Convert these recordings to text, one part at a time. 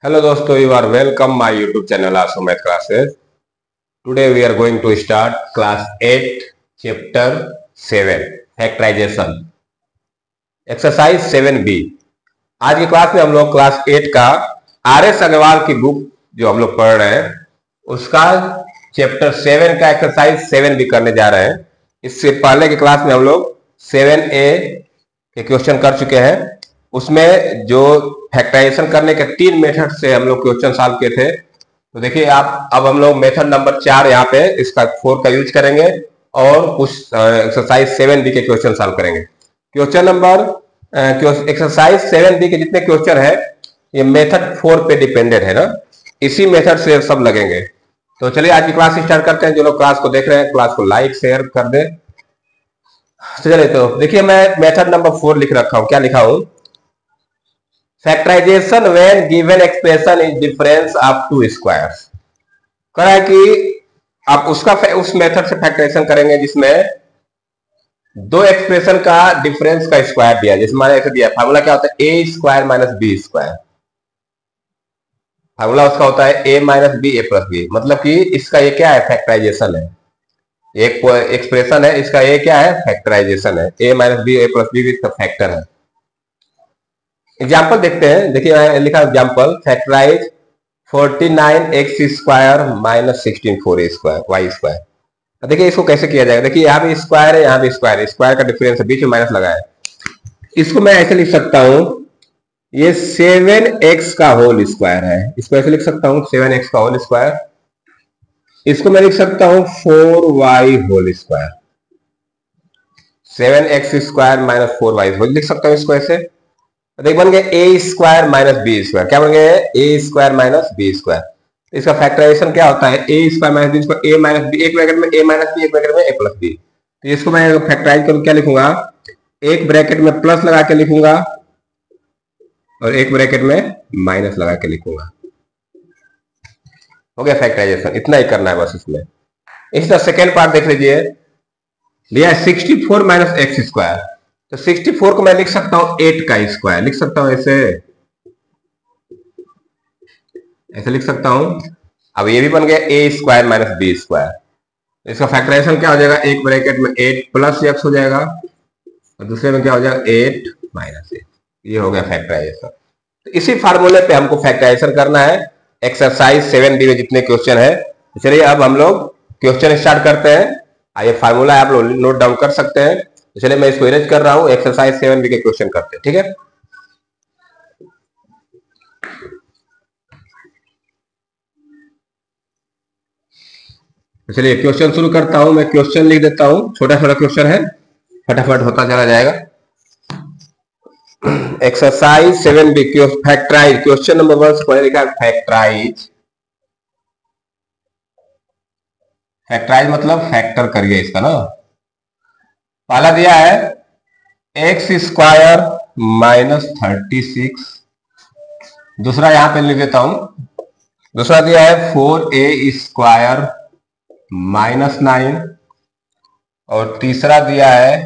Hello दोस्तों, you are welcome my YouTube channel Asu Math Classes. Today we are going to start class 8 chapter 7 factorization exercise 7B. आज की class में हम लोग class 8 का RS Agarwal की बुक जो हम लोग पढ़ रहे हैं उसका चैप्टर 7 का एक्सरसाइज 7B करने जा रहे हैं। इससे पहले की क्लास में हम लोग 7A के क्वेश्चन कर चुके हैं। उसमें जो फैक्टराइजेशन करने के 3 मेथड से हम लोग क्वेश्चन सॉल्व किए थे। तो देखिए आप, अब हम लोग मेथड नंबर 4 यहाँ पे इसका 4 का यूज करेंगे और कुछ एक्सरसाइज 7B के क्वेश्चन सॉल्व करेंगे। क्वेश्चन नंबर एक्सरसाइज 7B के जितने क्वेश्चन है ये मेथड 4 पे डिपेंडेड है ना, इसी मेथड से सब लगेंगे। तो चलिए आज की क्लास स्टार्ट करते हैं। जो लोग क्लास को देख रहे हैं क्लास को लाइक शेयर कर दे। चलिए तो देखिए मैं मेथड नंबर 4 लिख रखा हूं। क्या लिखा हूं? Factorisation when given expression is difference of two squares. कह रहा है कि आप उस मेथड से फैक्टराइजेशन करेंगे जिसमें दो एक्सप्रेशन का डिफरेंस का स्क्वायर दिया। जैसे मैंने ऐसे दिया, फार्मूला क्या होता है? ए square minus B square. Formula उसका होता है a minus b a plus b. मतलब कि इसका ये क्या है? फैक्टराइजेशन है। एक एक्सप्रेशन है, इसका ये क्या है? फैक्टराइजेशन है। A minus b a plus b with factor है। एग्जाम्पल देखते हैं। देखिए लिखा example, factorize 49x square minus 16 4 square y square. देखिए इसको कैसे किया जाएगा। देखिए यहाँ भी स्क्वायर है, यहाँ भी स्क्वायर है, स्क्वायर का डिफरेंस है, बीच में माइनस लगा है। इसको मैं ऐसे लिख सकता हूं, ये 7x का होल स्क्वायर है। इसको ऐसे लिख सकता हूं 7x का होल स्क्वायर। इसको मैं लिख सकता हूं 4y whole square. 7x square minus 4y whole लिख सकता हूं इसको ऐसे। देख बन गया ए स्क्वायर माइनस बी स्क्वायर। क्या बन गया? ए स्क्वायर माइनस बी स्क्वायर। इसका फैक्टराइजेशन क्या होता है? ए square minus B square, A minus B, एक ब्रैकेट में ए माइनस बी, एक ब्रैकेट में ए प्लस बी। तो इसको मैं फैक्टराइज करूं, क्या लिखूंगा? एक ब्रैकेट में प्लस लगा के लिखूंगा और एक ब्रैकेट में माइनस लगा के लिखूंगा। हो गया फैक्टराइजेशन। इतना ही करना है बस इसमें। इसका सेकेंड पार्ट देख लीजिए, लिया 64 माइनस एक्स स्क्वायर। तो 64 को मैं लिख सकता हूं 8 का स्क्वायर। लिख सकता हूं ऐसे, ऐसे लिख सकता हूं। अब ये भी बन गया ए स्क्वायर माइनस बी स्क्वायर। इसका फैक्टराइजेशन क्या हो जाएगा? एक ब्रैकेट में 8 प्लस एक्स हो जाएगा और दूसरे में क्या हो जाएगा? 8 माइनस एक्स। ये हो गया फैक्टराइजेशन। तो इसी फार्मूले पे हमको फैक्टराइजेशन करना है एक्सरसाइज 7B में जितने क्वेश्चन है। चलिए अब हम लोग क्वेश्चन स्टार्ट करते हैं। आइए फार्मूला आप लोग नोट डाउन कर सकते हैं। चलिए मैं इसको इरेज कर रहा हूं, एक्सरसाइज 7B के क्वेश्चन करते हैं। ठीक है, चलिए क्वेश्चन शुरू करता हूं। मैं क्वेश्चन लिख देता हूं, छोटा छोटा क्वेश्चन है, फटाफट होता चला जाएगा। Exercise 7B factorise. Question number 1 को लिखा है फैक्टराइज। फैक्टराइज मतलब फैक्टर करिए इसका ना। पहला दिया है एक्स स्क्वायर माइनस 36। दूसरा यहां पे लिख देता हूं, दूसरा दिया है 4a स्क्वायर माइनस 9 और तीसरा दिया है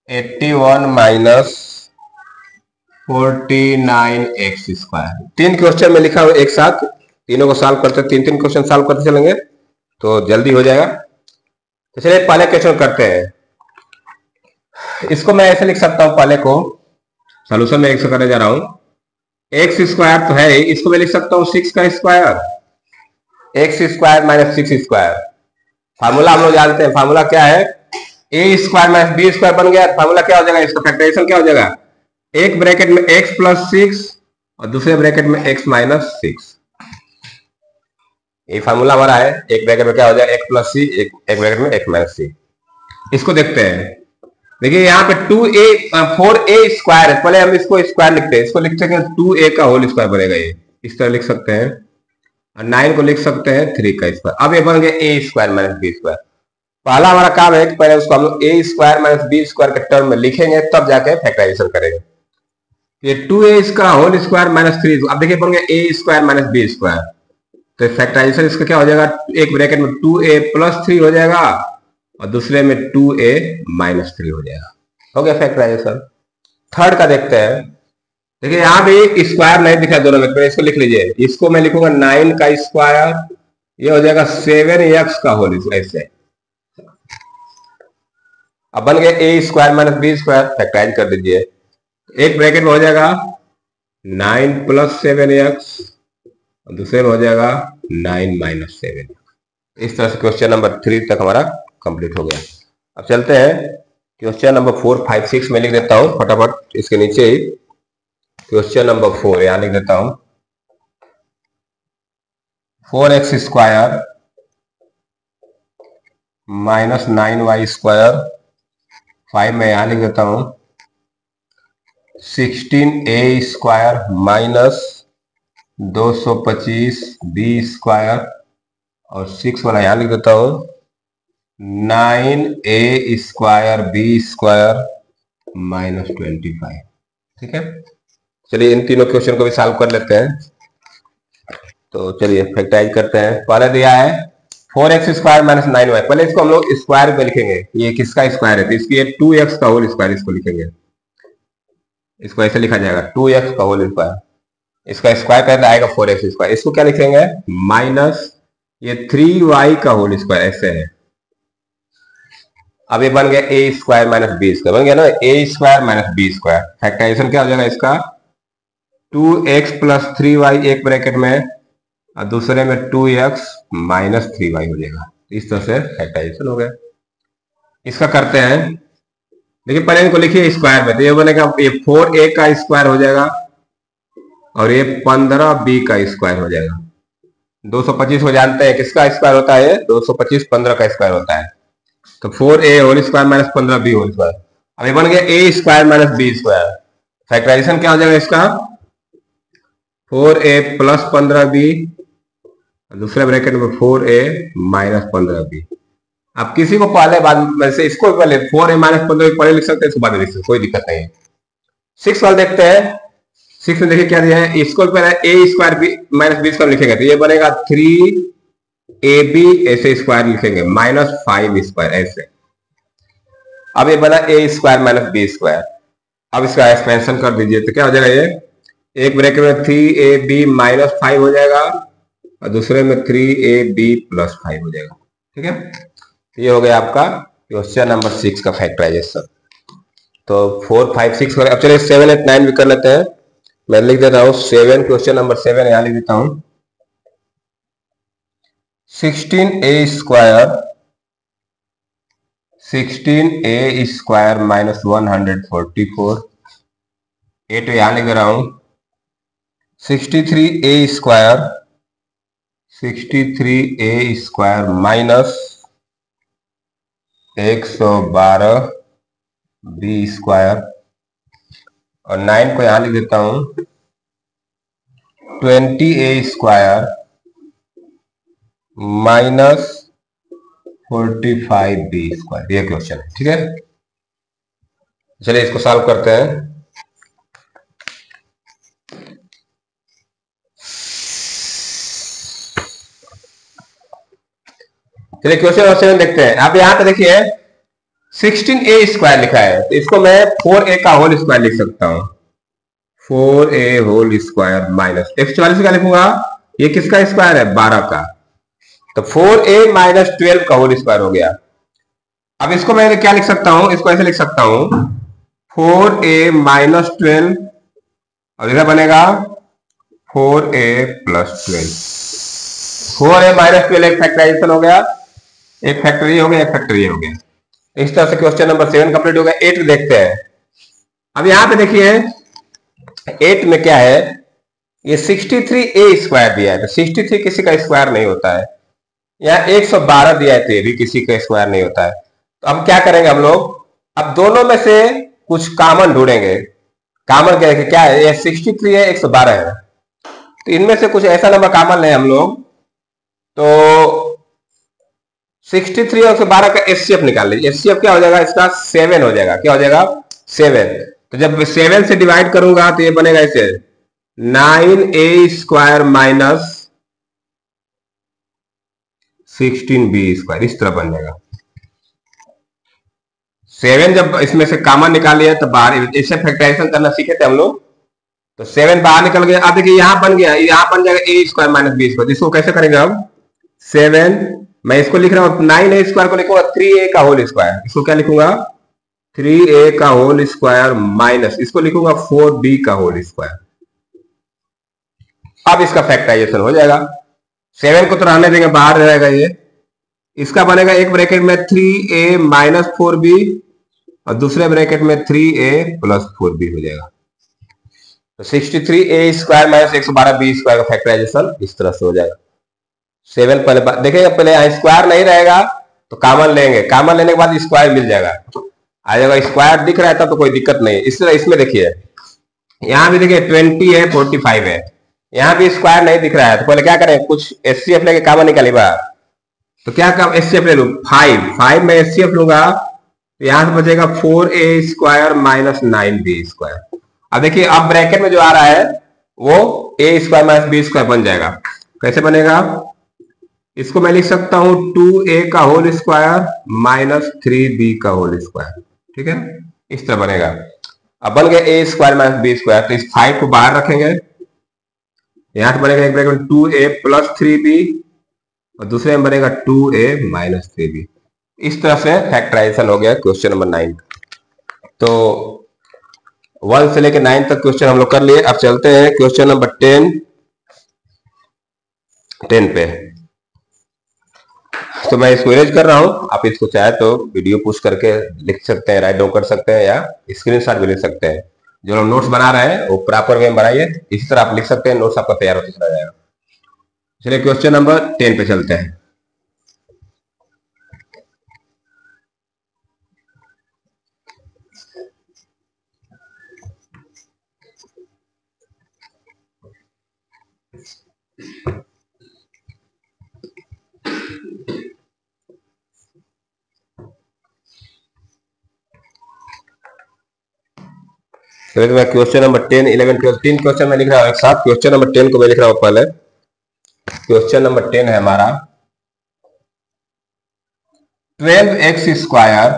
81 माइनस 49x स्क्वायर। 3 क्वेश्चन में लिखा हुआ एक साथ, तीनों को सॉल्व करते, 3 क्वेश्चन सॉल्व करते चलेंगे तो जल्दी हो जाएगा। तो चलिए पहले क्वेश्चन करते हैं। इसको मैं ऐसे लिख सकता हूं, पहले को सोल्यूशन में एक करने जा रहा हूं। एक्स स्क्वायर तो है, इसको मैं लिख सकता हूं 6 का square, x square minus 6 square. Formula हम लोग जानते हैं, फार्मूला क्या है? ए स्क्वायर माइनस बी स्क्वायर बन गया। फार्मूला क्या हो जाएगा? इसका फैक्टराइजेशन क्या हो जाएगा? एक ब्रैकेट में x प्लस 6 और दूसरे ब्रैकेट में x माइनस 6। ये फार्मूला हमारा है। एक ब्रैकेट में क्या हो जाएगा? x प्लस सी, एक ब्रैकेट में x माइनस सी। इसको देखते हैं। देखिए यहाँ पे 4a स्क्वायर है। पहले हम इसको स्क्वायर लिखते हैं। इसको लिख सकते हैं 2a का होल स्क्वायर बनेगा, ये इस तरह लिख सकते हैं। और 9 को लिख सकते हैं 3 का स्क्वायर। अब ये बन गया a square minus B square. पहला हमारा काम है कि पहले उसको हम लोग a square minus B square के टर्म में लिखेंगे, तब जाके फैक्टराइजेशन करेंगे। ये 2a इसका होल स्क्वायर माइनस 3। अब देखिए बन गया a square minus B square. तो फैक्टराइजेशन इसका क्या हो जाएगा? एक ब्रैकेट में 2a प्लस 3 हो जाएगा और दूसरे में 2a माइनस 3 हो जाएगा। हो गया फैक्टराइजेशन। थर्ड का देखते हैं। देखिए यहां भी स्क्वायर नहीं दिखा दोनों में, तो इसको लिख लीजिए, इसको मैं लिखूंगा 9 का स्क्वायर, ये हो जाएगा 7x का होल स्क्वायर ऐसे। अब बन गया ए square minus B square, factorize कर दीजिए, एक ब्रैकेट में हो जाएगा 9 प्लस 7x, दूसरे में हो जाएगा 9 माइनस 7। इस तरह से क्वेश्चन नंबर 3 तक हमारा कंप्लीट हो गया। अब चलते हैं क्वेश्चन नंबर 4, 5, 6 में लिख देता हूं फटाफट इसके नीचे ही। क्वेश्चन नंबर 4 यहां लिख देता हूं, 4x square minus 9y square, 5 में यहां लिख देता हूं 16a square minus 225b square, और 6 वाला यहां लिख देता हूं 9a square b square minus 25। ठीक है, चलिए इन तीनों क्वेश्चन को भी सॉल्व कर लेते हैं। तो चलिए फैक्टराइज करते हैं। पहले दिया है 4x स्क्वायर माइनस 9y, पहले इसको हम लोग स्क्वायर पे लिखेंगे, ये किसका स्क्वायर है, तो इसकी 2x का होल स्क्वायर इसको लिखेंगे, इसको ऐसे लिखा जाएगा 2x का होल स्क्वायर, इसका स्क्वायर करके आएगा 4x स्क्वायर, इसको क्या लिखेंगे माइनस ये 3y का होल स्क्वायर ऐसे है। अब ये बन गया ए स्क्वायर माइनस बी स्क्वायर, बन गया ना a square minus B square. Factorisation क्या हो जाएगा इसका 2x प्लस 3y एक ब्रैकेट में, और दूसरे में 2x माइनस 3y हो जाएगा। इस तरह से फैक्टराइजेशन हो गया। इसका करते हैं, देखिए पहले इनको लिखिए स्क्वायर में, तो ये बनेगा ये 4a का स्क्वायर हो जाएगा और ये 15b का स्क्वायर हो जाएगा। 225 को जानते हैं किसका स्क्वायर होता है, 225 15 का स्क्वायर होता है, तो 4a whole square minus 15b whole square. अब ये बन गया a square minus b square. Factorisation क्या हो जाएगा इसका 4a प्लस 15b, दूसरे ब्रैकेट में 4a माइनस 15b। अब किसी को पहले बाद में से इसको पहले 4a माइनस 15b पहले लिख सकते हैं, इसको बाद में लिख सकते हैं, कोई दिक्कत नहीं है। 6 वाला देखते हैं, 6 में देखिए क्या दिया है, इसको पहले a square b minus b square लिखेंगे, तो ये बनेगा 3ab ऐसे स्क्वायर लिखेंगे माइनस 5 स्क्वायर ऐसे। अब ये बना a square minus b square. अब इसका एक्सपेंशन कर दीजिए, तो क्या हो जाएगा, ये एक ब्रैकेट में 3ab माइनस 5 हो जाएगा और दूसरे में 3ab प्लस 5 हो जाएगा। ठीक है, ये हो गया आपका क्वेश्चन नंबर 6 का फैक्टराइजेशन। तो 4, 5, 6 अब चलिए 7, 8, 9 भी कर लेते हैं। मैं लिख देता हूं 7, क्वेश्चन नंबर 7 यहां लिख देता हूं 16a स्क्वायर माइनस 144, 8 यहां लिख रहा हूं 63a square minus 112b square, और 9 को यहां लिख देता हूं 20a square minus 45b square. ये क्वेश्चन है। ठीक है, चलिए इसको सॉल्व करते हैं। चलिए क्वेश्चन नंबर 7 देखते हैं। आप यहां पे देखिए 16a स्क्वायर लिखा है, तो इसको मैं 4a का होल स्क्वायर लिख सकता हूं, 4a होल स्क्वायर माइनस 144 का लिखूंगा, ये किसका स्क्वायर है 12 का, तो 4a माइनस 12 का होल स्क्वायर हो गया। अब इसको मैं क्या लिख सकता हूं, इसको ऐसे लिख सकता हूं 4a माइनस 12 और इधर बनेगा 4a प्लस 12। 4a माइनस 12 एक फैक्टराइजेशन हो गया, एक फैक्टर ये हो गया, एक फैक्टर ये हो गया। इस तरह से क्वेश्चन नंबर 7 कंप्लीट हो गया। 8 देखते हैं। अब यहां पे देखिए 8 में क्या है, ये 63a स्क्वायर दिया है, तो 63 किसी का स्क्वायर नहीं होता है। यहाँ 112 दिया है, तो ये भी किसी का स्क्वायर नहीं होता है। तो अब क्या करेंगे हम लोग, अब दोनों में से कुछ कॉमन ढूंढेंगे। कॉमन क्या है, ये 63 है, 112 है, तो इनमें से कुछ ऐसा नंबर कॉमन लें हम लोग। तो 63 और 112 का एचसीएफ निकाल लीजिए। एचसीएफ क्या हो जाएगा इसका 7 हो जाएगा। क्या हो जाएगा 7। तो जब 7 से डिवाइड करूंगा तो ये बनेगा ऐसे 9a square minus 16b square, इस तरह बन जाएगा। 7 जब इसमें से कॉमन निकालिए तो बाहर, इसे फैक्टराइजेशन करना सीखे थे हम लोग, तो 7 बाहर निकल गया। अब देखिए यहां बन गया, यहां बन जाएगा ए स्क्वायर माइनस बी स्क्वायर। इसको कैसे करेंगे अब? 7, मैं इसको लिख रहा हूं 9a स्क्वायर को लिखूंगा 3a का होल स्क्वायर। इसको क्या लिखूंगा? 3a का होल स्क्वायर माइनस इसको लिखूंगा 4b का होल स्क्वायर। अब इसका फैक्टराइजेशन हो जाएगा। 7 को तो रहने देंगे, बाहर रहेगा ये। इसका बनेगा एक ब्रैकेट में 3a माइनस 4b और दूसरे ब्रैकेट में 3a प्लस 4b हो जाएगा। तो 63a square minus 112b square का फैक्टराइजेशन इस तरह से हो जाएगा। 7 पहले देखिए, पहले यहाँ स्क्वायर नहीं रहेगा तो कॉमन लेंगे, कॉमन लेने के बाद स्क्वायर मिल जाएगा, आ जाएगा। स्क्वायर दिख रहा है तब तो कोई दिक्कत नहीं है। इस तरह इसमें देखिए, यहाँ भी देखिए 20 है 45 है, यहाँ भी स्क्वायर नहीं दिख रहा है। तो पहले क्या करें, कुछ एचसीएफ लेके कॉमन निकाली बाहर। तो क्या काम, एचसीएफ ले लू 5 में एचसीएफ लूंगा तो यहां से बचेगा 4a square minus 9b square. अब देखिए, अब ब्रैकेट में जो आ रहा है वो a square minus b square बन जाएगा। कैसे बनेगा? इसको मैं लिख सकता हूं 2a का होल स्क्वायर माइनस 3b का होल स्क्वायर। ठीक है, इस तरह बनेगा। अब बन गया a square minus b square. तो इस 5 को बाहर रखेंगे, यहां से बनेगा एक ब्रैकेट में 2a प्लस 3b और दूसरे में बनेगा 2a माइनस 3b। इस तरह से फैक्टराइजेशन हो गया क्वेश्चन नंबर 9। तो 1 से लेकर 9 तक क्वेश्चन हम लोग कर लिए। अब चलते हैं क्वेश्चन नंबर 10 पे। तो मैं इसको इरेज कर रहा हूं, आप इसको चाहे तो वीडियो पुश करके लिख सकते हैं, राइट डाउन कर सकते हैं या स्क्रीनशॉट भी लिख सकते हैं। जो हम नोट्स बना रहे हैं वो प्रॉपर वे में बनाइए, इसी तरह आप लिख सकते हैं, नोट्स आपका तैयार होता चला जाएगा। चलिए क्वेश्चन नंबर 10 पे चलते हैं। तो मैं क्वेश्चन नंबर 10, 11, 12 तीन क्वेश्चन में लिख रहा हूं एक साथ। क्वेश्चन नंबर 10 को मैं लिख रहा हूं पहले। क्वेश्चन नंबर 10 है हमारा 12x स्क्वायर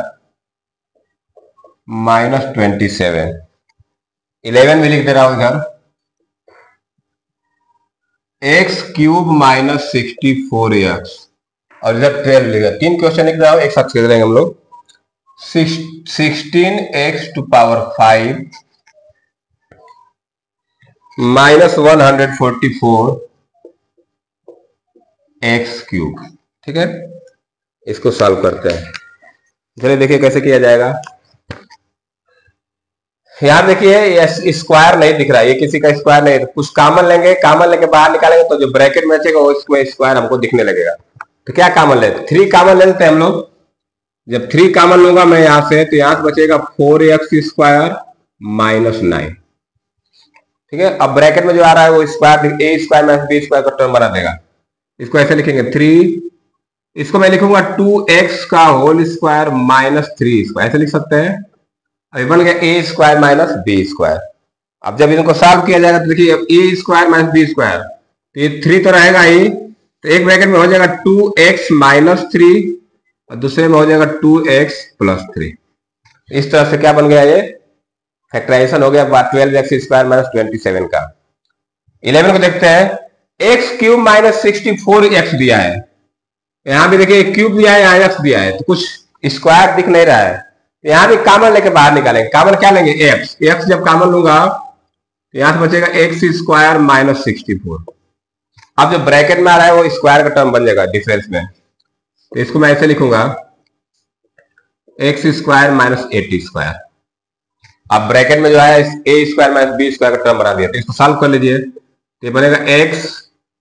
माइनस 27। 11 भी लिख दे रहा हूं इधर, एक्स क्यूब माइनस 64x और इधर 12 लिख रहा। तीन क्वेश्चन लिख रहा हूं, एक साथ खेल देंगे हम लोग। 16x to power 5 minus 144 X cube. ठीक है, इसको सॉल्व करते हैं। चलिए देखिए कैसे किया जाएगा। यहां देखिए स्क्वायर नहीं दिख रहा है, ये किसी का स्क्वायर नहीं है। तो कुछ कॉमन लेंगे, कॉमन लेके बाहर निकालेंगे तो जो ब्रैकेट में बचेगा वो इसमें स्क्वायर हमको दिखने लगेगा। तो क्या कॉमन ले, 3 कॉमन ले लेते हैं हम लोग। जब 3 कॉमन लूंगा मैं यहां से, तो यहां से बचेगा 4x स्क्वायर माइनस 9। ठीक है, अब ब्रैकेट में जो आ रहा है वो स्क्वायर, ए स्क्वायर माइनस बी स्क्वायर का टर्म बना देगा। इसको ऐसे लिखेंगे 3, इसको मैं लिखूंगा 2x का होल स्क्वायर माइनस 3 स्क्वायर, ऐसे लिख सकते हैं। अभी बन गया ए स्क्वायर माइनस बी स्क्वायर। अब जब इनको सॉल्व किया जाएगा तो देखिए ए स्क्वायर माइनस बी स्क्वायर, तो ये 3 तो रहेगा ही, तो एक ब्रैकेट में हो जाएगा 2x माइनस 3 और दूसरे में हो जाएगा 2x प्लस 3। इस तरह से क्या बन गया, ये फैक्टराइजेशन हो गया 12x स्क्वायर माइनस 27 का। 11 को देखते हैं, एक्स क्यूब माइनस 64x दिया है, यहां भी देखिए क्यूब दिया है, यहाँ एक्स दिया है, तो कुछ स्क्वायर दिख नहीं रहा है। यहां भी कॉमन लेके बाहर निकालेंगे। कॉमन क्या लेंगे, एक्स। एक्स जब कॉमन लूंगा तो यहां से बचेगा एक्स स्क्वायर माइनस 64। अब जो ब्रैकेट में आ रहा है वो स्क्वायर का टर्म बन जाएगा डिफरेंस में, तो इसको मैं ऐसे लिखूंगा एक्स स्क्वायर माइनस 80 स्क्वायर। अब ब्रैकेट में जो है ए स्क्वायर माइनस बी स्क्वायर का टर्म बना दिया, तो इसको सॉल्व कर लीजिए। तो ये बनेगा एक्स,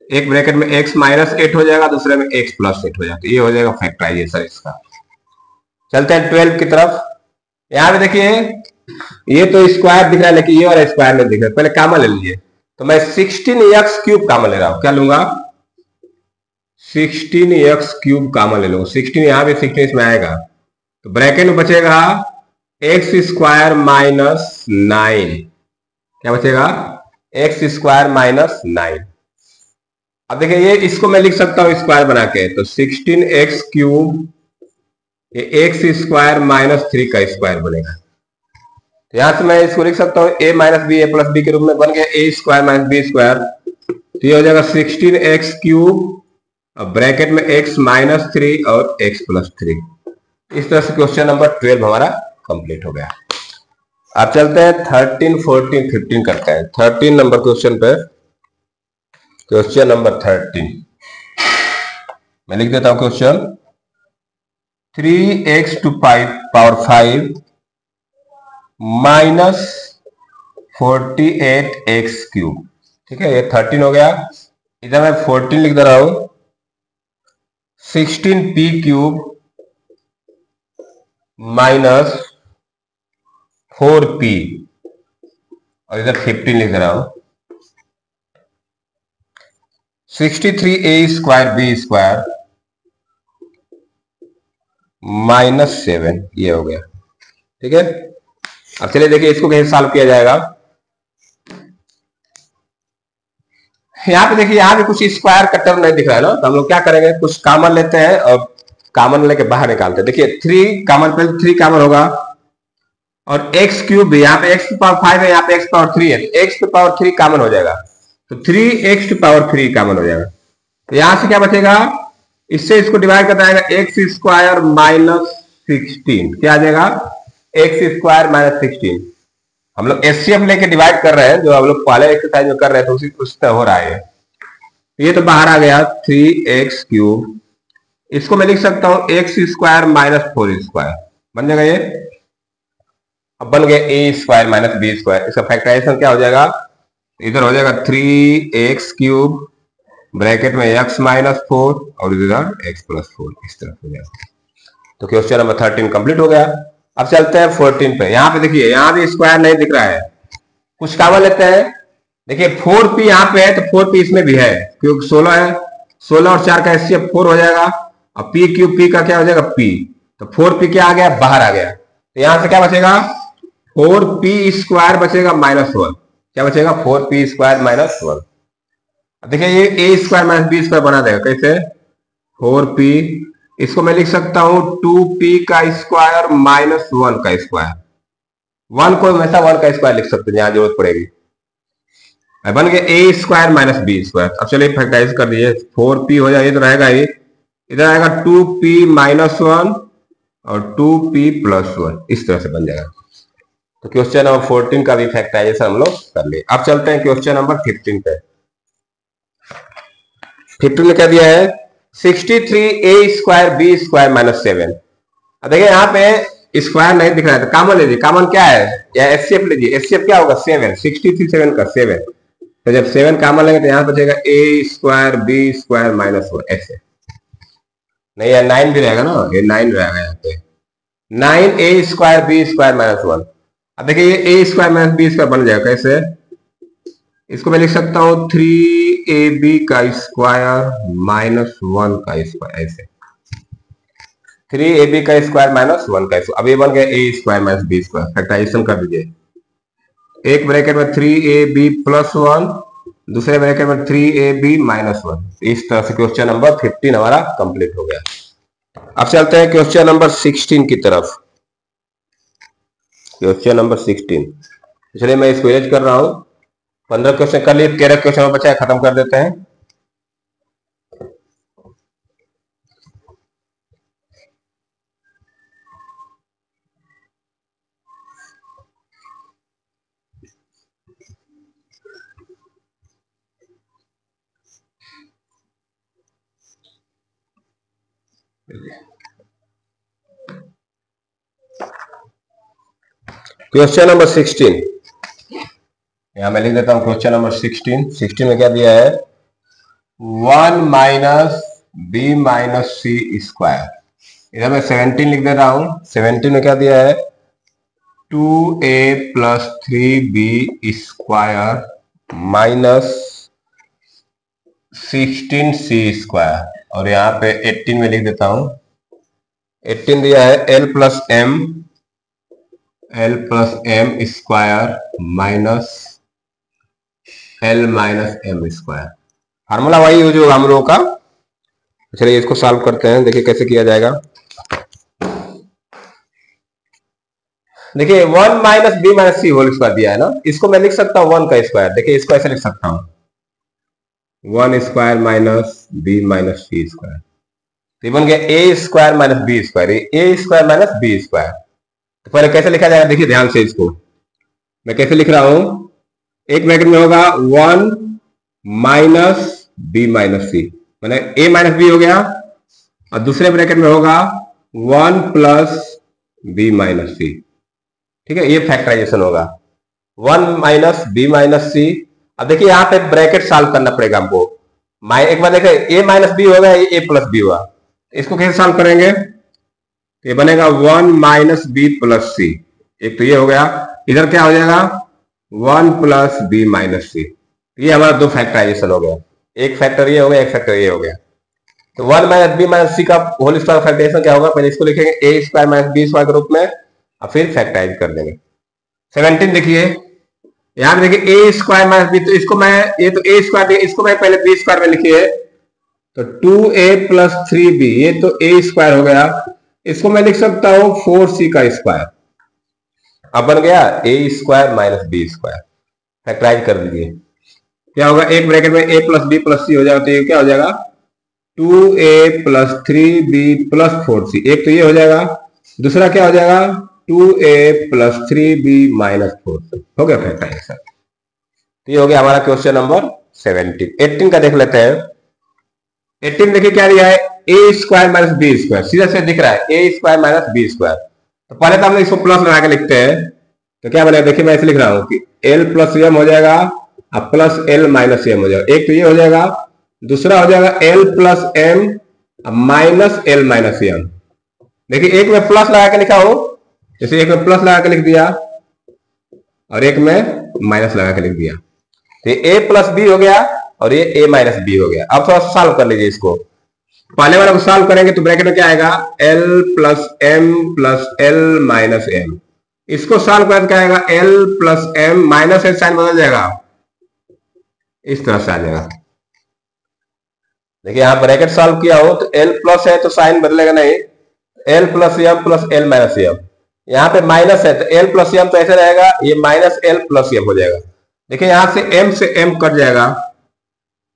एक ब्रैकेट में एक्स माइनस 8 हो जाएगा, दूसरे में एक्स प्लस 8 हो जाएगा। तो ये हो जाएगा फैक्टराइजेशन इसका। चलते हैं 12 की तरफ। यहां पे देखिए ये तो स्क्वायर दिख रहा है लेकिन ये वाला स्क्वायर नहीं दिख रहा है। पहले कॉमन ले लीजिए, तो मैं 16x क्यूब कॉमन ले रहा हूं। क्या लूंगा, 16x क्यूब कॉमन ले लूंगा। 16 यहां भी 16 इसमें आएगा, तो ब्रैकेट में बचेगा एक्स स्क्वायर माइनस 9। क्या बचेगा, एक्स स्क्वायर माइनस 9। अब देखिए ये इसको मैं लिख सकता हूं स्क्वायर बना के, तो 16x क्यूब ये एक्स स्क्वायर माइनस 3 का स्क्वायर बनेगा। तो यहां से मैं इसको लिख सकता हूं ए minus b a plus B के रूप में, बन गया ए स्क्वायर माइनस बी स्क्वायर। तो ये हो जाएगा 16x³ और ब्रैकेट में x माइनस 3 और x प्लस 3। इस तरह से क्वेश्चन नंबर 12 हमारा कंप्लीट हो गया। अब चलते हैं 13, 14, 15 करते हैं। 13 नंबर क्वेश्चन पे, क्वेश्चन नंबर 13 मैं लिख देता हूं question 3x to power 5 minus 48x³। ठीक है, ये 13 हो गया। इधर मैं 14 लिख दे रहा हूं 16p³ माइनस 4p और इधर 15 लिख रहा हूं 63a² माइनस 7। ये हो गया। ठीक है, अब चलिए देखिए इसको कैसे सॉल्व किया जाएगा। यहाँ पे देखिए, यहाँ पे कुछ स्क्वायर का टर्म नहीं दिख रहा है ना, तो हम लोग क्या करेंगे, कुछ कॉमन लेते हैं और कॉमन लेके बाहर निकालते हैं। देखिए 3 कॉमन पे 3 कॉमन होगा और x³ भी, यहाँ पे x की पावर 5 है, यहाँ पे x पावर 3 है, तो x की पावर 3 कॉमन हो जाएगा, तो 3x की पावर 3 कॉमन हो जाएगा। तो यहां से क्या बचेगा, इससे इसको डिवाइड करना आएगा x² माइनस 16। क्या आ जाएगा, x² माइनस 16। हम लोग HCF लेके डिवाइड कर रहे हैं, जो हम लोग पहले एक्सरसाइज में कर रहे थे उसी उस तरह हो रहा है। ये तो बाहर आ गया 3x³। इसको मैं लिख सकता हूं x² माइनस 4² बन जाएगा ये। अब बन गया a² माइनस b²। इसका फैक्टराइजेशन क्या हो जाएगा, इधर हो जाएगा 3x³ ब्रैकेट में x माइनस 4 और इधर x प्लस 4, इस तरह हो जाएगा। तो क्वेश्चन नंबर 13 कंप्लीट हो गया। अब चलते हैं 14 पे। यहाँ पे देखिए, यहाँ भी स्क्वायर नहीं दिख रहा है, कुछ कॉमन लेते हैं। देखिए 4p यहाँ पे है तो 4p इसमें भी है, क्योंकि 16 है, 16 और 4 का HCF 4 हो जाएगा और p³ p का क्या हो जाएगा p, तो 4p क्या आ गया, बाहर आ गया। तो यहां से क्या बचेगा, 4p² बचेगा माइनस 1। क्या बचेगा, 4p² माइनस 1। देखिए ये a² माइनस b² बना देगा कैसे, 4p, इसको मैं लिख सकता हूं 2p² माइनस 1 का स्क्वायर। 1 को हमेशा 1 का स्क्वायर लिख सकते हैं जहां जरूरत पड़ेगी। बन गया a² माइनस b²। अब चलिए फैक्टराइज कर दीजिए, 4p हो जाएगा, ये तो रहेगा ही, इधर आएगा 2p माइनस 1 और 2p प्लस 1, इस तरह से बन जाएगा। तो क्वेश्चन नंबर 14 का भी फैक्टराइजेशन हम लोग कर लिए। अब चलते हैं क्वेश्चन नंबर 15 पे। 15 में क्या दिया है, 63a² b² माइनस 7। अब देखिए यहाँ पे स्क्वायर नहीं दिख रहा है, तो कॉमन लीजिए। कॉमन क्या है, या HCF लीजिए। HCF क्या होगा, 7, 63 7 का 7। तो जब 7 कॉमन लेंगे तो यहाँ बचेगा a² b² माइनस 1, ऐसे नहीं है, 9 भी रहेगा ना, ये 9 रहेगा यहाँ पे, 9a² b² माइनस 1। अब देखिए ये a² माइनस b² बन जाएगा कैसे, इसको मैं लिख सकता हूं 3ab² माइनस 1 का स्क्वायर, ऐसे 3ab² माइनस 1 का स्क्वायर। अब ये बन गया a² माइनस b²। फैक्टराइजेशन कर दीजिए, एक ब्रैकेट में 3ab प्लस 1, दूसरे ब्रैकेट में 3ab माइनस 1। इस तरह से क्वेश्चन नंबर 15 हमारा कंप्लीट हो गया। अब चलते हैं क्वेश्चन नंबर 16 की तरफ। क्वेश्चन नंबर 16, चलिए मैं इसको इरेज कर रहा हूं। 15 क्वेश्चन कर लिए, 13 क्वेश्चन बचा है, खत्म कर देते हैं। क्वेश्चन नंबर 16 यहां मैं लिख देता हूं। क्वेश्चन नंबर 16 में क्या दिया है, 1 माइनस बी माइनस c²। इधर मैं 17 लिख दे रहा हूं। 17 में क्या दिया है, 2a plus 3b² minus 16c²। और यहाँ पे 18 में लिख देता हूं। 18 दिया है l plus m square minus l minus m²। Formula वही यूज होगा हम लोगों का। चलिए इसको सॉल्व करते हैं, देखिए कैसे किया जाएगा। देखिए 1 माइनस बी माइनस सी होल स्क्वायर दिया है ना, इसको मैं लिख सकता हूँ 1 का स्क्वायर। देखिए इसको ऐसे लिख सकता हूँ 1 स्क्वायर माइनस बी माइनस सी स्क्वायर, तो बन गया ए स्क्वायर माइनस बी स्क्वायर, ए स्क्वायर माइनस बी स्क्वायर। तो पहले कैसे लिखा जाएगा, देखिए ध्यान से, इसको मैं कैसे लिख रहा हूं, एक ब्रैकेट में होगा 1 माइनस बी माइनस सी, मैंने ए माइनस बी हो गया, और दूसरे ब्रैकेट में होगा 1 प्लस बी माइनस सी। ठीक है, ये फैक्टराइजेशन होगा 1 माइनस बी माइनस सी। अब देखिए यहां पे ब्रैकेट सॉल्व करना पड़ेगा हमको। एक बार देखें, ए माइनस बी होगा, ए प्लस बी हुआ, इसको कैसे सॉल्व करेंगे, ये बनेगा 1 माइनस बी प्लस सी, एक तो ये हो गया, इधर क्या हो जाएगा 1 प्लस बी माइनस सी। ये हमारा दो फैक्टराइजेशन हो गया, एक फैक्टर ये हो गया, एक फैक्टर ये हो गया। तो 1 माइनस बी माइनस सी का होल स्क्वायर फैक्टराइजेशन क्या होगा, पहले इसको लिखेंगे ए स्क्वायर माइनस बी स्क्वायर के रूप में, और फिर फैक्टराइज कर देंगे। 17 देखिए, यहां पे देखिए ए स्क्वायर माइनस बी, तो इसको मैं, ये तो ए स्क्वायर, इसको मैं पहले बी स्क्वायर में लिखिए, तो 2a प्लस 3b, ये तो ए स्क्वायर हो गया, इसको मैं लिख सकता हूं 4c का स्क्वायर। अब बन गया ए square minus B square, factorize कर दीजिए, क्या होगा, एक ब्रैकेट में a plus b plus c हो जाएगा, तो ये क्या हो जाएगा 2a plus 3b plus 4c, एक तो ये हो जाएगा, दूसरा क्या हो जाएगा 2a plus 3b minus 4c, हो गया फैक्टराइजेशन। तो ये हो गया हमारा क्वेश्चन नंबर 17। 18 का देख लेते हैं। 18 देखिए क्या दिया है, ए स्क्वायर माइनस बी स्क्वायर, सीधा से दिख रहा है ए स्क्वायर माइनस बी स्क्वायर। तो पहले तो हम इसको प्लस लगा के लिखते हैं, तो क्या बनेगा, देखिए मैं ऐसे लिख रहा हूं कि एल प्लस एम हो जाएगा, अब प्लस एल माइनस एम हो जाएगा, एक तो ये हो जाएगा, दूसरा हो जाएगा L plus M minus L minus M. देखिए एक में प्लस लगा के लिखा हो, जैसे एक में प्लस लगा के लिख दिया और एक में माइनस लगा के लिख दिया, तो ए प्लस बी हो गया और ये a माइनस बी हो गया। अब थोड़ा सॉल्व कर लीजिए इसको, पहले वाला को सॉल्व करेंगे तो ब्रैकेट में क्या आएगा l plus M plus L minus M, इसको सॉल्व करें तो क्या आएगा l plus M minus L, sign बदल जाएगा, इस तरह से आ जाएगा। देखिए यहां ब्रैकेट सॉल्व किया हो तो l प्लस है तो साइन बदलेगा नहीं, l plus M plus L minus M, यहाँ पे माइनस है तो l प्लस एम तो ऐसे रहेगा, ये माइनस एल प्लस एम हो जाएगा। देखिए यहां से m से m कट जाएगा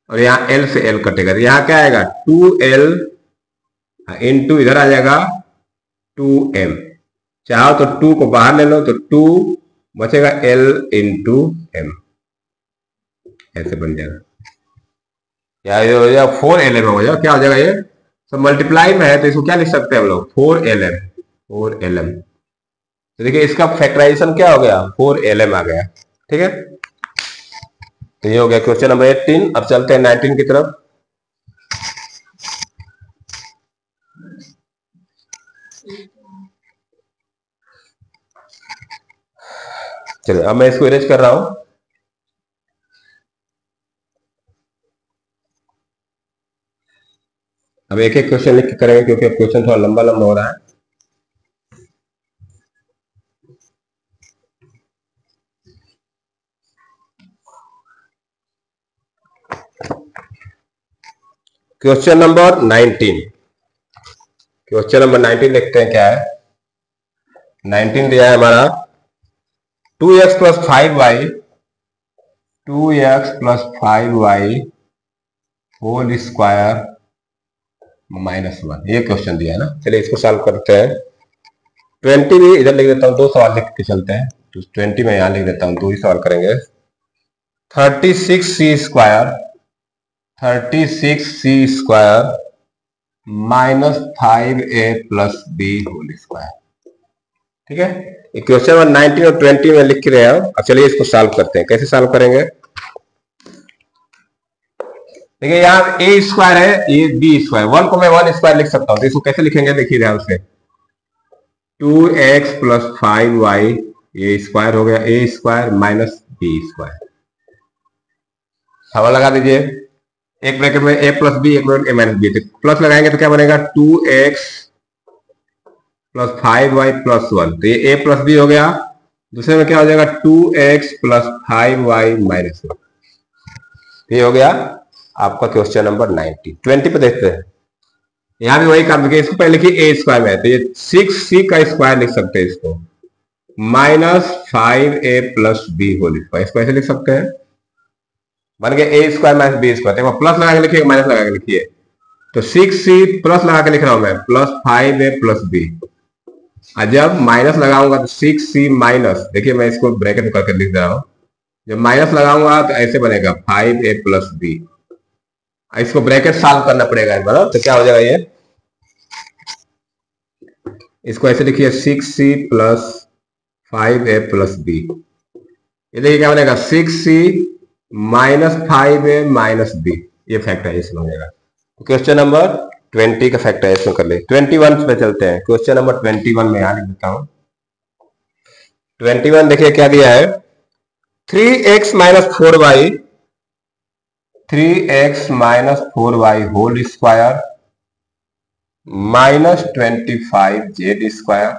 और यहाँ L से L कटेगा, तो यहाँ क्या आएगा 2L इंटू इधर आ जाएगा 2M, चाहो तो 2 को बाहर ले लो तो 2 बचेगा L इंटू M, ऐसे बन जाएगा, क्या ये हो जाएगा 4LM हो जाएगा, क्या हो जाएगा ये सब मल्टीप्लाई में है तो इसको क्या लिख सकते हैं हम लोग 4LM। तो देखिए इसका फैक्टराइजेशन क्या हो गया 4LM आ गया। ठीक है, तो ये हो गया क्वेश्चन नंबर 18। अब चलते हैं 19 की तरफ। चलिए अब मैं इसको इरेज कर रहा हूं। अब एक एक क्वेश्चन लिख के करेंगे क्योंकि अब क्वेश्चन थोड़ा लंबा लंबा हो रहा है। क्वेश्चन नंबर 19, क्वेश्चन नंबर 19 देखते हैं क्या है। 19 दिया है हमारा 2x plus 5y, 2x plus 5y whole square minus 1, ये क्वेश्चन दिया है ना। चलिए इसको सॉल्व करते हैं। 20 भी इधर लिख देता हूं, दो सवाल लिख के चलते हैं, तो 20 में यहां लिख देता हूं, दो ही सवाल करेंगे। 36c square, 36c square minus 5a plus B whole square. ठीक है, क्वेश्चन नंबर 19 और 20 में लिख के रहे हैं। अब चलिए इसको सॉल्व करते हैं, कैसे सॉल्व करेंगे। देखिए यहाँ ए स्क्वायर है, ये बी स्क्वायर, 1 को मैं 1 स्क्वायर लिख सकता हूं, तो इसको कैसे लिखेंगे देखिए ध्यान से, 2x प्लस 5y, ये स्क्वायर हो गया ए स्क्वायर माइनस बी स्क्वायर। सवाल लगा दीजिए, एक ब्रैकेट में a प्लस बी, एक bracket a minus B, plus लगाएंगे तो क्या बनेगा 2x प्लस 5y प्लस 1, तो ये a प्लस बी हो गया। दूसरे में क्या हो जाएगा 2x प्लस 5y माइनस 1, ये हो गया आपका क्वेश्चन नंबर 19। 20 पे देखते हैं, यहां भी वही काम देखिए, इसको पहले लिखिए ए स्क्वायर में है तो ये 6c का स्क्वायर लिख सकते हैं इसको, -5a+b होल स्क्वायर, इसको ऐसे लिख सकते हैं, बन गया a square minus B square. देखो प्लस लगा के लिखिए, माइनस लगा के लिखिए, तो 6c प्लस लगा के लिख रहा हूं मैं, +5a+b। और जब माइनस लगाऊंगा तो 6c माइनस, देखिए मैं इसको ब्रैकेट में करके लिख दे रहा हूं, जब माइनस लगाऊंगा तो ऐसे बनेगा 5a+b। इसको ब्रैकेट सॉल्व करना पड़ेगा एक बार, तो क्या हो जाएगा ये, इसको ऐसे लिखिए 6c प्लस 5a+b। ये देखिए क्या बनेगा, 6c -5a-b, ये फैक्टराइजेशन हो जाएगा। क्वेश्चन नंबर 20 का फैक्टराइजेशन कर ले। 21 पे चलते हैं, क्वेश्चन नंबर 21 में यहां लिख देता हूं। 21 देखिए क्या दिया है, 3x - 4y, 3x - 4y whole square -25z square,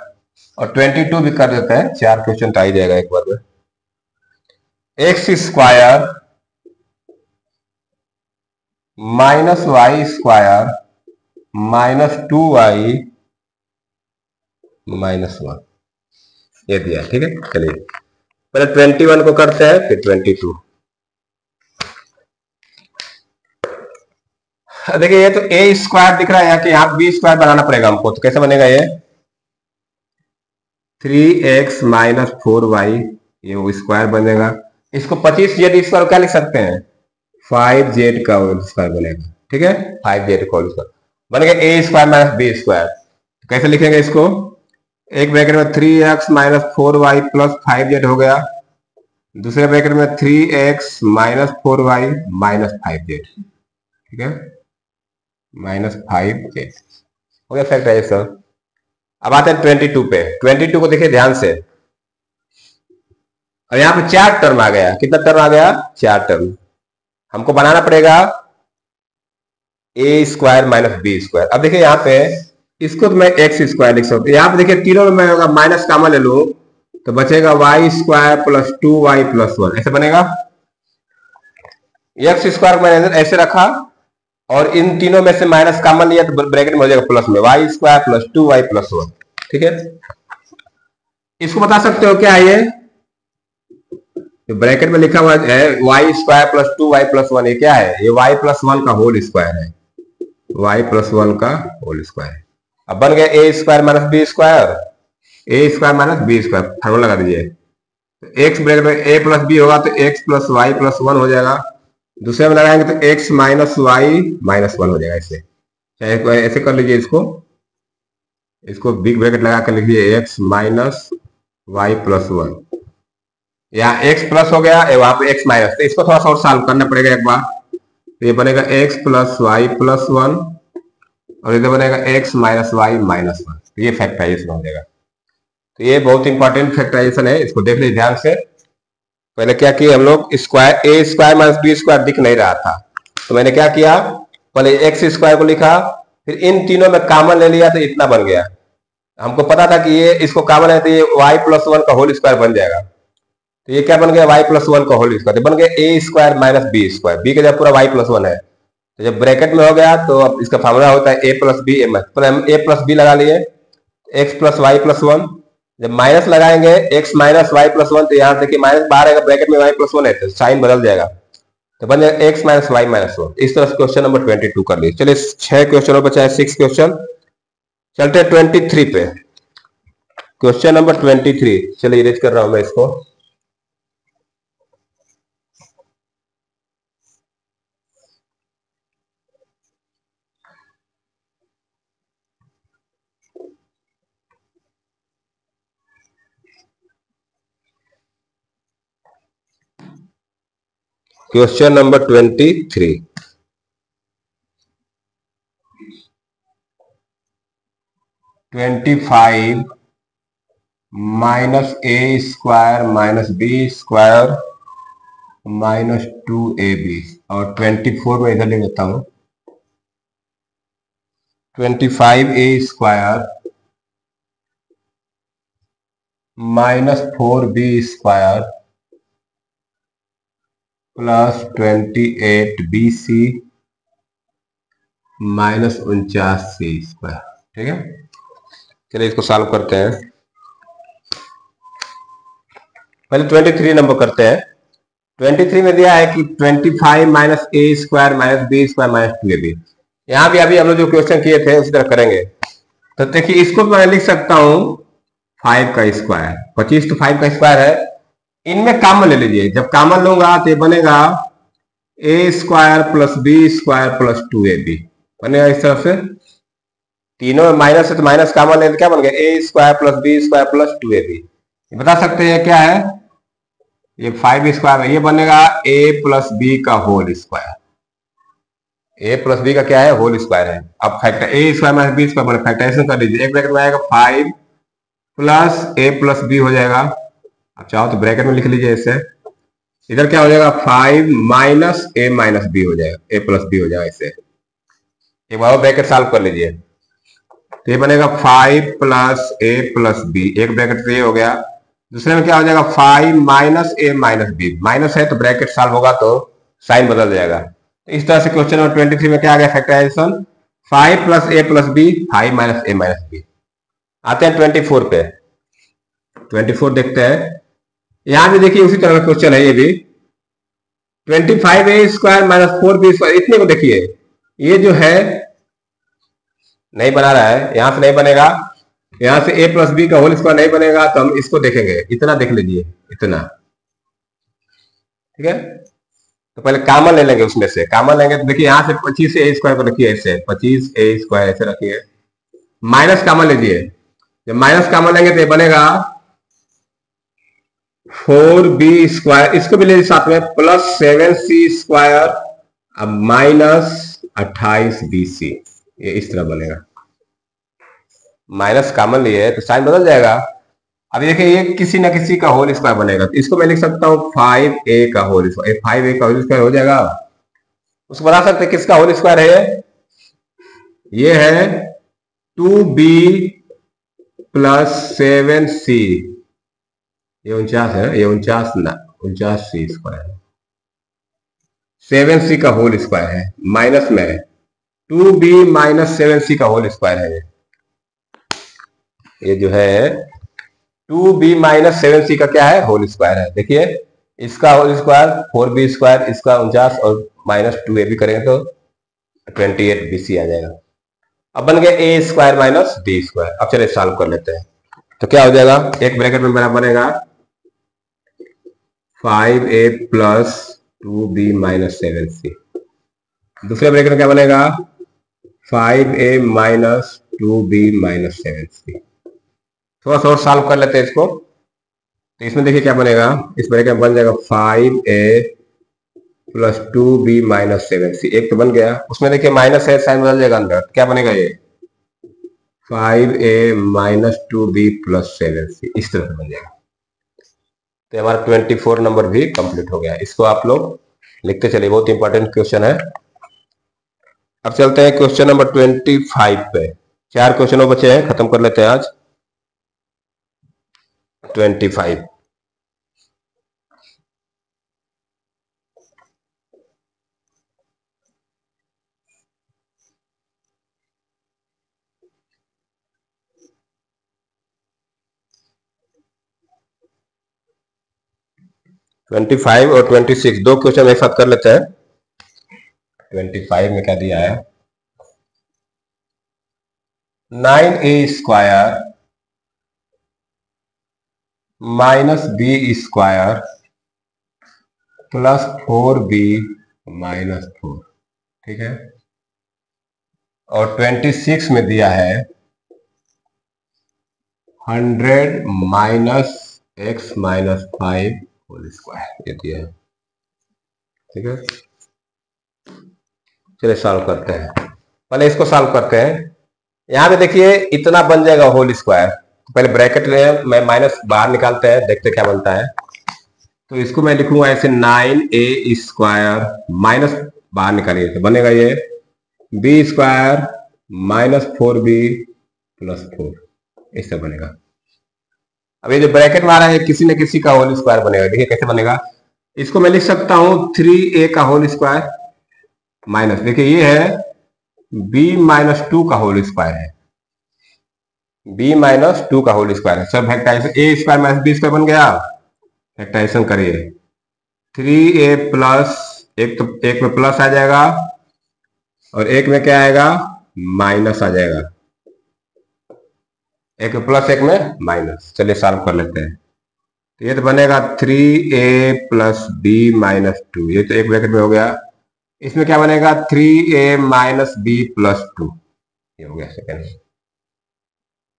और 22 भी कर देते हैं, 4 क्वेश्चन तो आ ही जाएगा एक बार में। x square -y square -2y -1, ये दिया, ठीक है। चलिए पहले 21 को करते हैं, फिर 22। देखिए ये तो a स्क्वायर दिख रहा है यहाँ, कि यहाँ b स्क्वायर बनाना पड़ेगा हमको, तो कैसे बनेगा ये, 3x - 4y, ये वो स्क्वायर बनेगा। इसको 25z स्क्वायर क्या लिख सकते हैं, 5z का होल स्क्वायर बनेगा, ठीक है, 5z का होल स्क्वायर बन गया a square minus b square. कैसे लिखेंगे इसको, एक ब्रैकेट में 3x - 4y प्लस 5z हो गया, दूसरे ब्रैकेट में 3x - 4y -5z, ठीक है, -5z हो गया फैक्टराइजेशन। अब आते हैं 22 पे। 22 को देखिए ध्यान से, और यहां पे 4 टर्म आ गया, कितना टर्म आ गया, 4 टर्म। हमको बनाना पड़ेगा a square minus B square. अब देखिए यहाँ पे इसको तो मैं एक्स स्क्वायर लिख सकता हूँ, यहाँ पे देखिए तीनों में मैं अगर माइनस कॉमन ले लूं तो बचेगा वाई स्क्वायर प्लस 2y+1, ऐसे बनेगा। एक्स स्क्वायर मैंने ऐसे रखा, और इन तीनों में से माइनस कॉमन लिया तो ब्रैकेट में हो जाएगा प्लस में वाई स्क्वायर प्लस 2y+1, ठीक है। इसको बता सकते हो क्या है ये, तो ब्रैकेट में लिखा हुआ है वाई स्क्वायर प्लस 2y+1, ये क्या है, ये y+1 का होल स्क्वायर है, y+1 का होल स्क्वायर। अब बन गया a square minus B square, a square minus B square, formula लगा दीजिए। तो x ब्रैकेट में a प्लस बी होगा तो x प्लस वाई प्लस 1 हो जाएगा, दूसरे में लगाएंगे तो x माइनस वाई -1 हो जाएगा। ऐसे चाहे ऐसे कर लीजिए, इसको बिग ब्रैकेट लगा कर लिख लीजिए x माइनस वाई प्लस 1, यहाँ x प्लस हो गया, वहां पे x माइनस, तो इसको थोड़ा सा और सॉल्व करना पड़ेगा एक बार। तो ये बनेगा x प्लस वाई प्लस 1, और इधर बनेगा x माइनस वाई -1, तो ये फैक्टराइजेशन हो जाएगा। तो ये बहुत इंपॉर्टेंट फैक्टराइजेशन है, इसको देख लीजिए ध्यान से। पहले क्या किया हम लोग, square a square minus B square दिख नहीं रहा था, तो मैंने क्या किया, पहले x स्क्वायर को लिखा, फिर इन तीनों में कॉमन ले लिया तो इतना बन गया। हमको पता था कि ये इसको कॉमन है तो ये y+1 का होल स्क्वायर बन जाएगा, तो ये क्या बन गया, y+1 का होल स्क्वायर, बन गया a square minus B square, B का जब पूरा y+1 है, तो जब ब्रैकेट में हो गया तो अब इसका फार्मूला होता है a plus B, a plus B लगा लिए, x प्लस वाई प्लस 1, जब माइनस लगाएंगे x माइनस वाई प्लस 1, तो यहाँ देखिए माइनस बाहर आएगा, ब्रैकेट में y+1 है तो साइन बदल जाएगा, तो बन जाएगा x माइनस वाई -1। इस तरह से क्वेश्चन नंबर 22 कर लीजिए। चलिए 6 क्वेश्चनों बचा है, 6 क्वेश्चन। चलते हैं 23 पे, क्वेश्चन नंबर 23। चलिए इरेज कर रहा हूं मैं इसको। Question number 23, 25 minus a square minus B square -2ab, और 24 में इधर ले लेता हूं, 25a square -4b square plus 28bc -49c square, ठीक है। चलिए इसको सॉल्व करते हैं। पहले 23 नंबर करते हैं। 23 में दिया है कि 25 minus a square minus B square minus 2ab। यहां भी अभी हम लोग जो क्वेश्चन किए थे उसी तरह करेंगे। तो देखिए इसको मैं लिख सकता हूं 5 का स्क्वायर, 25 तो 5 का स्क्वायर है। इनमें कॉमन ले लीजिए, जब कॉमन लूंगा तो ये बनेगा a square plus b square plus 2ab बनेगा इस तरफ से। तीनों में माइनस है तो माइनस कॉमन ले तो क्या बन गया ए square plus b square plus 2ab। बता सकते हैं क्या है, ये 5 स्क्वायर है, ये बनेगा ए प्लस बी का होल स्क्वायर। ए प्लस बी का क्या है, होल स्क्वायर है। अब फैक्टर ए स्क्वायर माइनस बी स्क्वायर बने फैक्टराइजेशन कर लीजिए। एक ब्रैकेट में आएगा 5 प्लस ए प्लस बी हो जाएगा। अब चाहो तो ब्रैकेट में लिख लीजिए इससे। इधर क्या हो जाएगा 5 माइनस ए माइनस बी हो जाएगा, ए प्लस बी हो जाएगा इससे। एक बार ब्रैकेट सॉल्व कर लीजिए तो ये बनेगा 5 प्लस ए प्लस बी, एक ब्रैकेट से ये हो गया। दूसरे में क्या हो जाएगा 5 माइनस ए माइनस बी, माइनस है तो ब्रैकेट सॉल्व होगा तो साइन बदल जाएगा। तो इस तरह से क्वेश्चन नंबर 23 में क्या आ गया फैक्टराइजेशन 5 प्लस ए प्लस बी, 5 माइनस ए माइनस बी। आते हैं 24 पे। 24 देखते हैं। यहां भी देखिए उसी तरह का क्वेश्चन है ये भी। 25 ए स्क्वायर माइनस 4b स्क्वायर, इतने को देखिए ये जो है नहीं बना रहा है, यहां से नहीं बनेगा। यहां से a प्लस बी का होल स्क्वायर नहीं बनेगा तो हम इसको देखेंगे। इतना देख लीजिए, इतना ठीक है। तो पहले कॉमन ले लेंगे, उसमें से कॉमन लेंगे तो देखिए यहां से 25 ए स्क्वायर को रखिए ऐसे, 25 ए स्क्वायर ऐसे रखिए। माइनस कॉमन लीजिए, जब माइनस कॉमन लेंगे तो ये बनेगा 4b स्क्वायर, इसको भी ले साथ में प्लस 7c स्क्वायर अब माइनस 28bc, ये इस तरह बनेगा। माइनस कॉमन लिए तो साइन बदल जाएगा। अब देखिए ये किसी ना किसी का होल स्क्वायर बनेगा तो इसको मैं लिख सकता हूँ 5a का होल स्क्वायर, 5a का होल स्क्वायर हो जाएगा। उसको बना सकते हैं किसका होल स्क्वायर है, ये है 2b प्लस 7c, ये 49 है, ये 49c स्क्वायर है। 7c का होल स्क्वायर है, माइनस में 2b माइनस 7c का होल स्क्वायर है। ये जो है 2b माइनस 7c का क्या है, होल स्क्वायर है। देखिए इसका होल स्क्वायर 4b स्क्वायर, इसका 49 और माइनस 2ab करेंगे तो 28bc आ जाएगा। अब बन गया ए स्क्वायर माइनस बी स्क्वायर। अब चलिए सॉल्व कर लेते हैं। तो क्या हो जाएगा, एक ब्रैकेट में मेरा बनेगा 5a plus 2b minus 7c, दूसरे ब्रैकेट में क्या बनेगा 5a minus 2b minus 7c। थोड़ा सा और सॉल्व कर लेते हैं इसको। तो इसमें देखिए क्या बनेगा, इस ब्रैकेट में बन जाएगा 5a plus 2b minus 7c, एक तो बन गया। उसमें देखिए माइनस है, साइन बदल जाएगा अंदर, क्या बनेगा ये 5a minus 2b plus 7c, इस तरह से बन जाएगा। तो हमारा 24 नंबर भी कंप्लीट हो गया। इसको आप लोग लिखते चलिए, बहुत इंपॉर्टेंट क्वेश्चन है। अब चलते हैं क्वेश्चन नंबर 25 पे। 4 क्वेश्चन बचे हैं, खत्म कर लेते हैं आज। 25 25 और 26 दो क्वेश्चन एक साथ कर लेते हैं। 25 में क्या दिया है 9a square minus B square plus 4b minus 4, ठीक है। और 26 में दिया है 100 minus x minus 5 whole square, ये दिया है, ठीक है। चलिए सॉल्व करते हैं, पहले इसको सॉल्व करते हैं। यहां पे देखिए इतना बन जाएगा होल स्क्वायर, तो पहले ब्रैकेट में माइनस बाहर निकालते हैं, देखते क्या बनता है। तो इसको मैं लिखूंगा ऐसे 9a स्क्वायर माइनस बाहर निकालिए तो बनेगा ये b square minus 4b plus 4, इससे बनेगा। अब ये जो ब्रैकेट में आ रहा है किसी न किसी का होल स्क्वायर बनेगा। देखिए कैसे बनेगा, इसको मैं लिख सकता हूं 3a का होल स्क्वायर माइनस, देखिए ये है b माइनस 2 का होल स्क्वायर है, b माइनस 2 का होल स्क्वायर है। सब factorisation a square minus b square बन गया, फैक्टराइजेशन करिए। 3a प्लस, एक में प्लस आ जाएगा और एक में क्या आएगा, माइनस आ जाएगा। एक में प्लस एक में माइनस। चलिए सॉल्व कर लेते हैं। तो ये तो बनेगा 3a प्लस b माइनस 2, ये तो एक ब्रैकेट में हो गया। इसमें क्या बनेगा, 3a माइनस b प्लस 2, ये हो गया सेकेंड।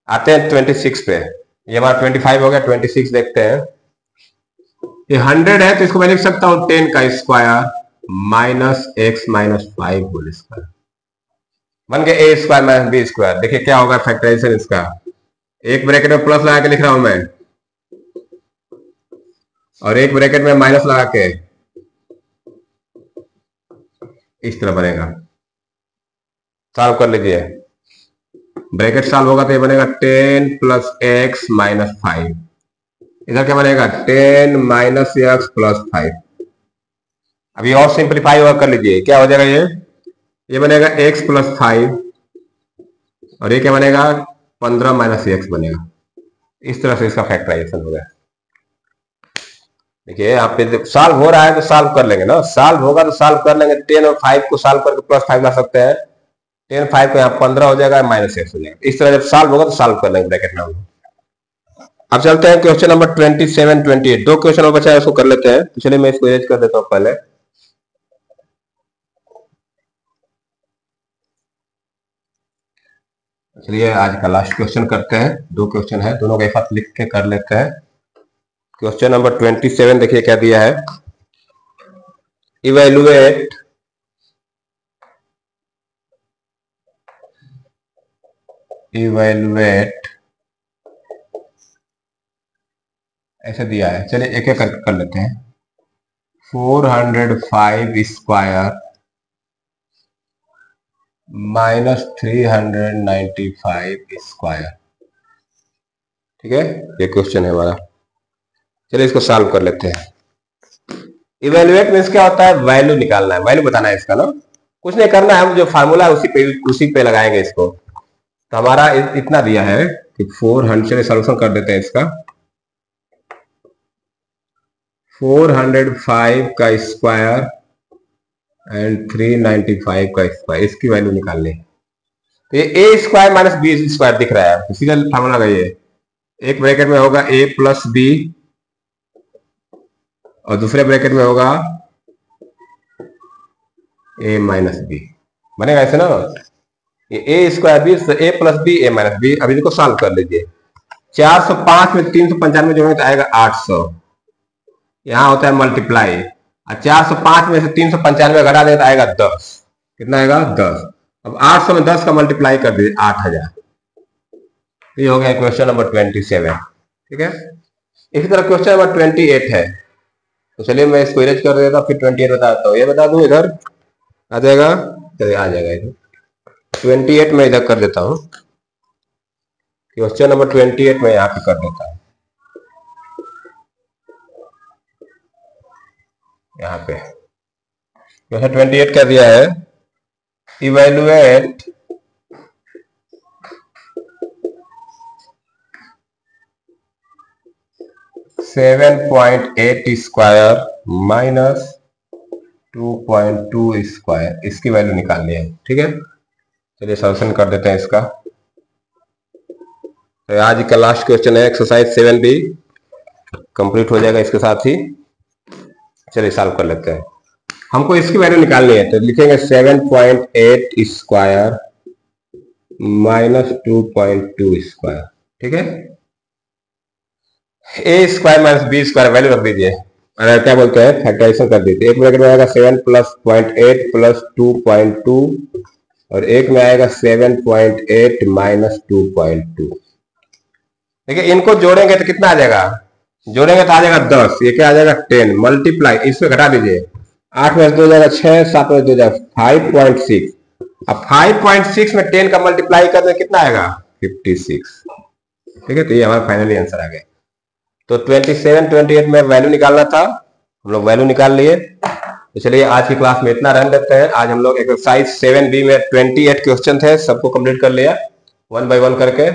आते हैं 26 पे। ये हमारा 25 हो गया, 26 देखते हैं। ये 100 है तो इसको मैं लिख सकता हूं 10 का square minus x minus 5 whole square, बन गया a square minus b square. देखिए क्या होगा फैक्टराइजेशन इसका। एक ब्रैकेट में प्लस लगा के लिख रहा हूं मैं और एक ब्रैकेट में माइनस लगा के, इस तरह बनेगा। सॉल्व कर लीजिए। ब्रैकेट सॉल्व होगा तो ये बनेगा 10 प्लस x माइनस 5। इधर क्या बनेगा, 10 माइनस x प्लस 5। अभी और सिंप्लीफाई और कर लीजिए। क्या हो जाएगा, ये बनेगा x प्लस 5 और ये क्या बनेगा, 15 माइनस x बनेगा। इस तरह से इसका फैक्टराइजेशन होगा। देखिए यहाँ पे सॉल्व हो रहा है तो सॉल्व कर लेंगे ना, सॉल्व होगा तो सॉल्व कर लेंगे। 10 और 5 को सॉल्व करके प्लस 5 ला सकते हैं। 10 5 को यहाँ 15 हो जाएगा, माइनस x हो जाएगा। इस तरह जब सॉल्व होगा तो सॉल्व कर लेंगे ब्रैकेट में। अब चलते हैं क्वेश्चन नंबर 27 28। दो क्वेश्चन और बचा है, उसको कर लेते हैं। तो चलिए मैं इसको इरेज कर देता हूँ पहले। चलिए आज का लास्ट क्वेश्चन करते हैं। दो क्वेश्चन है, दोनों का एक साथ लिख के कर लेते हैं। क्वेश्चन नंबर 27 देखिए क्या दिया है। इवेलुएट ऐसे दिया है। चलिए एक एक करके कर लेते हैं। 405 स्क्वायर माइनस 395 स्क्वायर, ठीक है, ये क्वेश्चन है हमारा। चलिए इसको सॉल्व कर लेते हैं। इवेल्युएट मीन्स क्या होता है, वैल्यू निकालना है, वैल्यू बताना है इसका ना, कुछ नहीं करना है। हम जो फार्मूला है उसी पे लगाएंगे इसको। तो हमारा इतना दिया है कि 400, सॉल्यूशन कर देते हैं इसका। 405 का स्क्वायर एंड 395 का स्क्वायर, इसकी वैल्यू निकालनी है। तो ये ए स्क्वायर माइनस बी स्क्वायर दिख रहा है, सीधा फार्मूला का ये। एक ब्रैकेट में होगा a प्लस बी और दूसरे ब्रैकेट में होगा a माइनस बी, बनेगा ऐसे ना। ये a square B, a plus B a minus B. अभी इसको सॉल्व कर लीजिए। 405 में 395 जोड़ेंगे तो आएगा 800। यहाँ होता है मल्टीप्लाई, और 405 में से 395 घटा दें तो आएगा 10। कितना आएगा, 10। अब 800 में 10 का मल्टीप्लाई कर दीजिए, 8000। ये हो गया क्वेश्चन नंबर 27, ठीक है। इसी तरह क्वेश्चन नंबर 28 है। तो चलिए मैं इसको इरेज कर देता हूँ, फिर 28 बताता हूँ। ये बता दूं, इधर आ जाएगा, चलिए आ जाएगा इधर। 28 में इधर कर देता हूँ। क्वेश्चन नंबर 28 में यहाँ पे कर देता हूँ। यहाँ पे क्वेश्चन 28 क्या दिया है, इवेल्युएट .8 स्क्वायर माइनस 2.2 स्क्वायर, इसकी वैल्यू निकालनी है, ठीक है। चलिए सॉल्यूशन कर देते हैं इसका। तो आज का लास्ट क्वेश्चन है, एक्सरसाइज 7B कंप्लीट हो जाएगा इसके साथ ही। चलिए सॉल्व कर लेते हैं। हमको इसकी वैल्यू निकालनी है, तो लिखेंगे 7.8 स्क्वायर माइनस 2.2 स्क्वायर, ठीक है। ए square minus B square value रख दीजिए, और क्या बोलते हैं, फैक्टराइजेशन कर दीजिए। एक ब्रैकेट में आएगा 7 प्लस 0.8 प्लस 2.2 और एक में आएगा 7.8 माइनस 2.2। देखिए इनको जोड़ेंगे तो कितना आ जाएगा, जोड़ेंगे तो आ जाएगा 10। ये क्या आ जाएगा, 10 मल्टीप्लाई, इसमें घटा दीजिए। 8 में 2 जाएगा 6, 7 में 2 जाएगा 5.6। अब 5.6 में 10 का मल्टीप्लाई कर दे कितना आएगा, 56, ठीक है। तो ये हमारा फाइनली आंसर आ गया। तो 27 28 में वैल्यू निकालना था, हम लोग वैल्यू निकाल लिए। तो चलिए आज की क्लास में इतना रहने देते हैं। आज हम लोग एक्सरसाइज 7B में 28 क्वेश्चन थे, सबको कंप्लीट कर लिया 1 बाय 1 करके।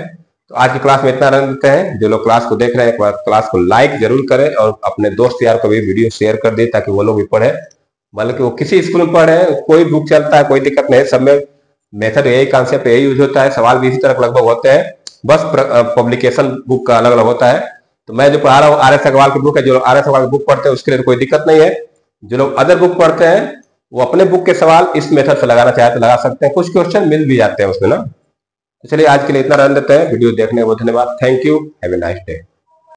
तो आज की क्लास में इतना रहने देते हैं। जो लोग क्लास को देख रहे हैं एक बार क्लास को लाइक जरूर करें और अपने दोस्त यार को भी वीडियो शेयर कर दे ताकि वो लोग भी पढ़े। मतलब कि वो किसी स्कूल में पढ़े, कोई बुक चलता है, कोई दिक्कत नहीं, सब में मेथड यही, कॉन्सेप्ट यही यूज होता है, सवाल भी इसी तरह लगभग होते हैं, बस पब्लिकेशन बुक का अलग अलग होता है। तो मैं जो पढ़ा रहा हूँ RS अग्रवाल की बुक है, जो RS अग्रवाल की बुक पढ़ते हैं उसके लिए तो कोई दिक्कत नहीं है। जो लोग अदर बुक पढ़ते हैं वो अपने बुक के सवाल इस मेथड से लगाना चाहे तो लगा सकते हैं, कुछ क्वेश्चन मिल भी जाते हैं उसमें ना। तो चलिए आज के लिए इतना रहने देते हैं। वीडियो देखने को धन्यवाद। Thank you. Have a nice day.